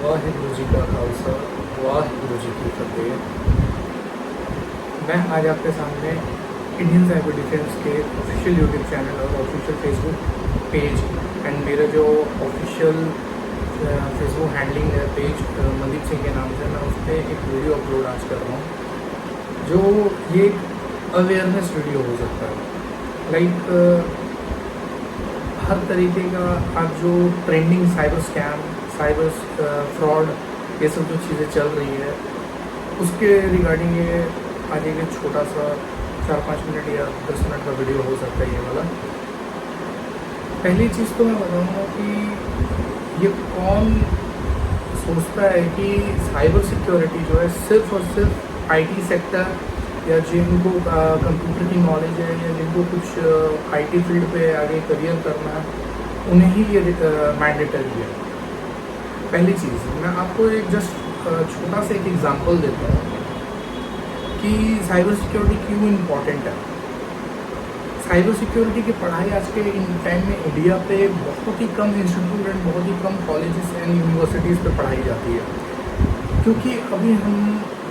वाहिगुरु जी का खालसा वाहिगुरु जी की फतेह। मैं आज आपके सामने इंडियन साइबर डिफेंस के ऑफिशियल यूट्यूब चैनल और ऑफिशियल फेसबुक पेज एंड मेरा जो ऑफिशियल फेसबुक हैंडलिंग है पेज मनदीप सिंह के नाम से, मैं उस पर एक वीडियो अपलोड आज कर रहा हूँ जो ये अवेयरनेस वीडियो हो सकता है। लाइक हर तरीके का आज जो trending cyber scam, cyber fraud, ये सब जो चीज़ें चल रही है उसके रिगार्डिंग ये आज एक छोटा सा 4-5 मिनट या 10 मिनट का वीडियो हो सकता है ये वाला। पहली चीज़ तो मैं बताऊँगा कि ये कौन सोचता है कि साइबर सिक्योरिटी जो है सिर्फ और सिर्फ आईटी सेक्टर या जिनको कंप्यूटर की नॉलेज है या जिनको कुछ आईटी फील्ड पे आगे करियर करना है उन्हें ही ये मैंडेटरी है। पहली चीज़ मैं आपको एक जस्ट छोटा सा एक एग्जांपल देता हूँ कि साइबर सिक्योरिटी क्यों इम्पोर्टेंट है। साइबर सिक्योरिटी की पढ़ाई आज के टाइम में इंडिया पे बहुत ही कम इंस्टीट्यूट एंड बहुत ही कम कॉलेजेस एंड यूनिवर्सिटीज़ पे पढ़ाई जाती है, क्योंकि अभी हम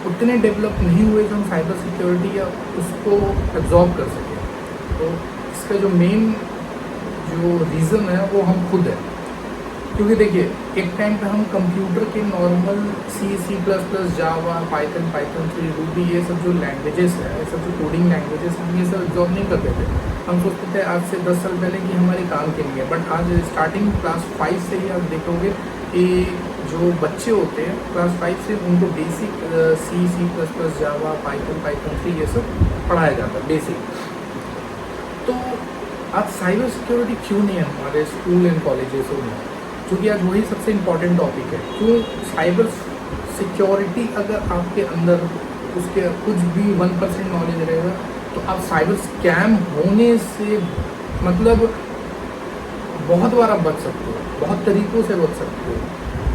उतने डेवलप नहीं हुए जो हम साइबर सिक्योरिटी या उसको एब्जॉर्ब कर सकें। तो इसका जो मेन जो रीज़न है वो हम खुद है, क्योंकि देखिए एक टाइम पे हम कंप्यूटर के नॉर्मल C++, जावा, पाइथन, पाइथन 3, रूबी, ये सब जो लैंग्वेजेस है, ये सब जो कोडिंग लैंग्वेजेस हम ये सब एब्जॉर्ब नहीं करते थे। हम सोचते थे आज से 10 साल पहले कि हमारे काम के लिए है, बट आज स्टार्टिंग क्लास 5 से ही आप देखोगे कि जो बच्चे होते हैं क्लास 5 से उनको बेसिक C++, जावा, पाइथन, पाइथन 3 ये सब पढ़ाया जाता है बेसिक। तो आज साइबर सिक्योरिटी क्यों नहीं है हमारे स्कूल एंड कॉलेजेस में, क्योंकि आज वही सबसे इम्पॉर्टेंट टॉपिक है। क्यों साइबर सिक्योरिटी अगर आपके अंदर उसके कुछ भी 1% नॉलेज रहेगा तो आप साइबर स्कैम होने से मतलब बहुत बार आप बच सकते हो, बहुत तरीक़ों से बच सकते हो,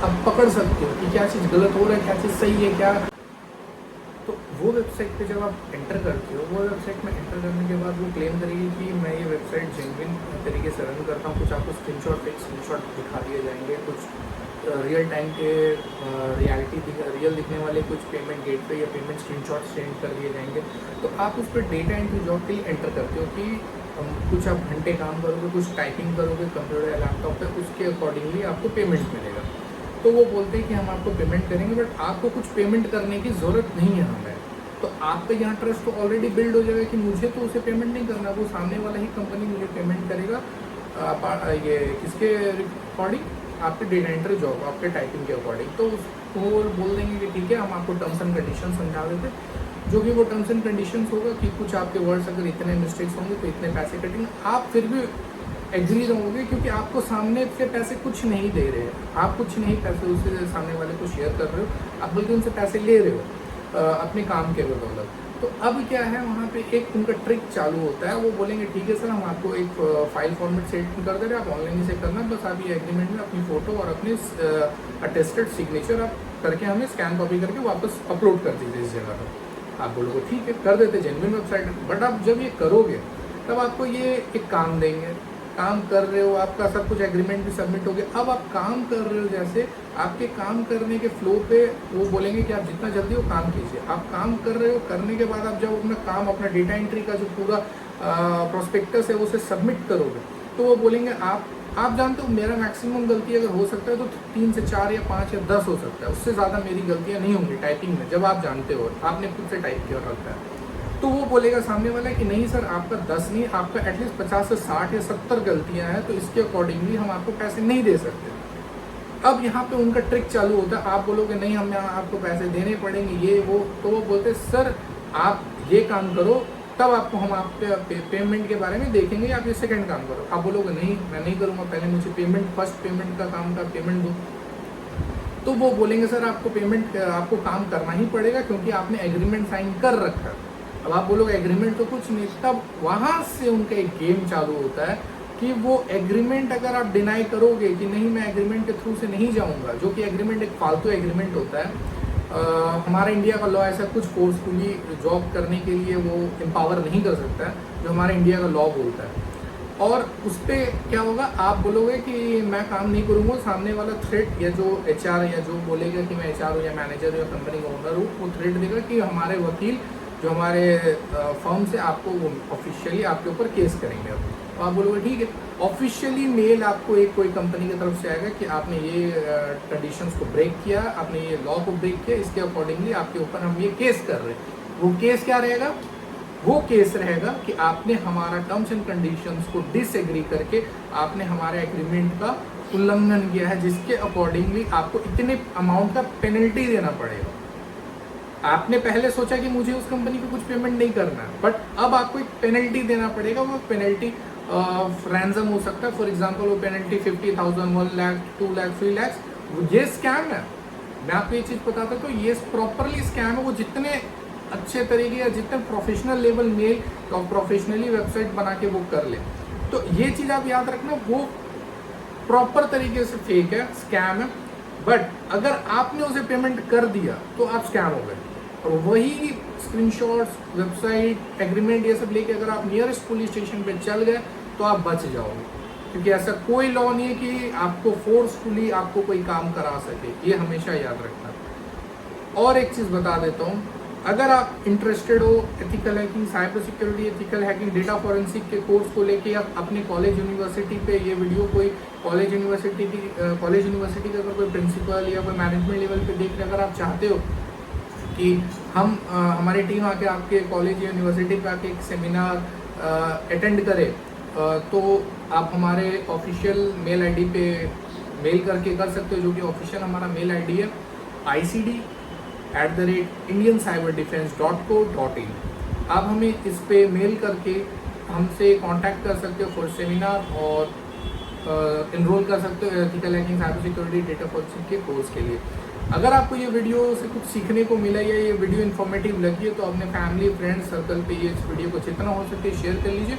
आप पकड़ सकते हो कि क्या चीज़ गलत हो रहा है, क्या चीज़ सही है क्या। तो वो वेबसाइट पे जब आप एंटर करते हो, वो वेबसाइट में एंटर करने के बाद वो क्लेम करेगी कि मैं ये वेबसाइट जेन्युइन तरीके से रन करता हूँ। कुछ आपको स्क्रीनशॉट दिखा दिए जाएंगे, कुछ रियल टाइम के रियल दिखने वाले कुछ पेमेंट गेटवे या पेमेंट स्क्रीनशॉट सेंड कर दिए जाएंगे। तो आप उस पर डेटा एंट्री जॉब के लिए एंटर करते हो कि कुछ आप घंटे काम करोगे, कुछ टाइपिंग करोगे कंप्यूटर या लैपटॉप पे, उसके अकॉर्डिंगली आपको पेमेंट मिलेगा। तो वो बोलते हैं कि हम आपको पेमेंट करेंगे, बट आपको कुछ पेमेंट करने की ज़रूरत नहीं है हमें। तो आप पे यहाँ ट्रस्ट तो ऑलरेडी बिल्ड हो जाएगा कि मुझे तो उसे पेमेंट नहीं करना, वो सामने वाला ही कंपनी मुझे पेमेंट करेगा। ये किसके अकॉर्डिंग, आपके डेटा एंट्री जॉब, आपके टाइपिंग के अकॉर्डिंग। तो उसको बोल देंगे कि ठीक है हम आपको टर्म्स एंड कंडीशन समझा देते, जो कि वो टर्म्स एंड कंडीशंस होगा कि कुछ आपके वर्ड्स अगर इतने मिस्टेक्स होंगे तो इतने पैसे कटेंगे। आप फिर भी एग्री रहोगे क्योंकि आपको सामने से पैसे कुछ नहीं दे रहे हैं, आप कुछ नहीं पैसे उससे सामने वाले को शेयर कर रहे हो, आप बल्कि उनसे पैसे ले रहे हो अपने काम के बदौलत। तो अब क्या है, वहाँ पे एक उनका ट्रिक चालू होता है। वो बोलेंगे ठीक है सर हम आपको एक फाइल फॉर्मेट सेट कर दे रहे हैं, आप ऑनलाइन से करना, बस आप ये एग्रीमेंट में अपनी फ़ोटो और अपनी अटेस्टेड सिग्नेचर आप करके हमें स्कैन कॉपी करके वापस अपलोड कर दीजिए इस जगह पर। आप बोलोगे ठीक है कर देते, जेन्युइन वेबसाइट। बट आप जब ये करोगे तब आपको ये एक काम देंगे, काम कर रहे हो, आपका सब कुछ एग्रीमेंट भी सबमिट हो गया, अब आप काम कर रहे हो, जैसे आपके काम करने के फ्लो पे वो बोलेंगे कि आप जितना जल्दी हो काम कीजिए। आप काम कर रहे हो, करने के बाद आप जब अपना काम, अपना डेटा एंट्री का जो पूरा प्रोस्पेक्टस है उसे सबमिट करोगे तो वो बोलेंगे आप जानते हो मेरा मैक्सिमम गलती अगर हो सकता है तो 3 से 4 या 5 या 10 हो सकता है, उससे ज़्यादा मेरी गलतियाँ नहीं होंगी टाइपिंग में। जब आप जानते हो, आपने खुद से टाइप किया रखता है, तो वो बोलेगा सामने वाला कि नहीं सर आपका 10 नहीं, आपका एटलीस्ट 50 से 60 या 70 गलतियां हैं, तो इसके अकॉर्डिंगली हम आपको पैसे नहीं दे सकते। अब यहाँ पे उनका ट्रिक चालू होता है। आप बोलोगे नहीं हम यहाँ आपको पैसे देने पड़ेंगे ये वो, तो वो बोलते सर आप ये काम करो तब आपको हम आपके पेमेंट के बारे में देखेंगे, आप ये सेकेंड काम करो। आप बोलोगे नहीं मैं नहीं करूँगा, पहले मुझे पेमेंट, फर्स्ट पेमेंट का काम का पेमेंट दो। तो वो बोलेंगे सर आपको काम करना ही पड़ेगा क्योंकि आपने एग्रीमेंट साइन कर रखा है। अब आप बोलोगे एग्रीमेंट तो कुछ नहीं, तब वहाँ से उनका एक गेम चालू होता है कि वो एग्रीमेंट अगर आप डिनाई करोगे कि नहीं मैं एग्रीमेंट के थ्रू से नहीं जाऊँगा, जो कि एग्रीमेंट एक फालतू एग्रीमेंट होता है। हमारा इंडिया का लॉ ऐसा कुछ फोर्सफुली जॉब करने के लिए वो एम्पावर नहीं कर सकता है जो हमारा इंडिया का लॉ बोलता है। और उस पर क्या होगा, आप बोलोगे कि मैं काम नहीं करूँगा, सामने वाला थ्रेट या जो HR या जो बोलेगा कि मैं HR हूँ या मैनेजर हूँ या कंपनी का ओनर हूँ, वो थ्रेट देगा कि हमारे वकील जो हमारे फर्म से आपको वो ऑफिशियली आपके ऊपर केस करेंगे। अब तो आप बोलोगे ठीक है, ऑफिशियली मेल आपको एक कोई कंपनी की तरफ से आएगा कि आपने ये कंडीशंस को ब्रेक किया, आपने ये लॉ को ब्रेक किया, इसके अकॉर्डिंगली आपके ऊपर हम ये केस कर रहे हैं। वो केस क्या रहेगा? वो केस रहेगा कि आपने हमारा टर्म्स एंड कंडीशंस को डिसएग्री करके आपने हमारे एग्रीमेंट का उल्लंघन किया है, जिसके अकॉर्डिंगली आपको इतने अमाउंट का पेनल्टी देना पड़ेगा। आपने पहले सोचा कि मुझे उस कंपनी को कुछ पेमेंट नहीं करना है, बट अब आपको एक पेनल्टी देना पड़ेगा। वो पेनल्टी रैंसम हो सकता है, फॉर एग्जांपल वो पेनल्टी 50,000, 1 लाख, 2 लाख, 3 लाख। ये स्कैम है, मैं आपको ये चीज़ बताता हूँ। तो ये प्रॉपरली स्कैम है। वो जितने अच्छे तरीके या जितने प्रोफेशनल लेवल मेल और प्रोफेशनली वेबसाइट बना के वो कर ले, तो ये चीज़ आप याद रखना, वो प्रॉपर तरीके से फेक है, स्कैम है। बट अगर आपने उसे पेमेंट कर दिया तो आप स्कैम हो गए। और वही स्क्रीनशॉट्स, वेबसाइट, एग्रीमेंट ये सब लेके अगर आप नियरेस्ट पुलिस स्टेशन पे चल गए तो आप बच जाओगे, क्योंकि ऐसा कोई लॉ नहीं है कि आपको फोर्सफुली आपको कोई काम करा सके। ये हमेशा याद रखना। और एक चीज़ बता देता हूँ, अगर आप इंटरेस्टेड हो ethical hacking, cyber security, ethical hacking, data forensic के कोर्स को लेके, आप अपने कॉलेज यूनिवर्सिटी पे ये वीडियो कोई कॉलेज यूनिवर्सिटी का अगर कोई प्रिंसिपल या कोई मैनेजमेंट लेवल पे देख रहे, अगर आप चाहते हो कि हम हमारी टीम आके आपके कॉलेज या यूनिवर्सिटी पे आके एक सेमिनार अटेंड करे, तो आप हमारे ऑफिशियल मेल आईडी पे मेल करके कर सकते हो, जो कि ऑफिशियल हमारा मेल आईडी है icd@indiancyberdefense.co.in। आप हमें इस पे मेल करके हमसे कांटेक्ट कर सकते हो फॉर सेमिनार, और इनरोल कर सकते हो ethical hacking, cyber security, data forensic के कोर्स के लिए। अगर आपको ये वीडियो से कुछ सीखने को मिला या ये वीडियो इन्फॉर्मेटिव लगी है, तो अपने फैमिली, फ्रेंड्स सर्कल पे ये इस वीडियो को जितना हो सके शेयर कर लीजिए।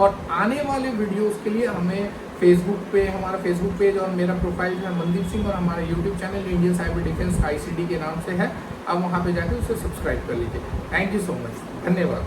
और आने वाले वीडियोस के लिए हमें फेसबुक पे, हमारा फेसबुक पेज और मेरा प्रोफाइल जो है मनदीप सिंह, और हमारा YouTube channel Indian cyber defence ICD के नाम से है। आप वहाँ पे जाकर उसे सब्सक्राइब कर लीजिए। थैंक यू सो मच, धन्यवाद।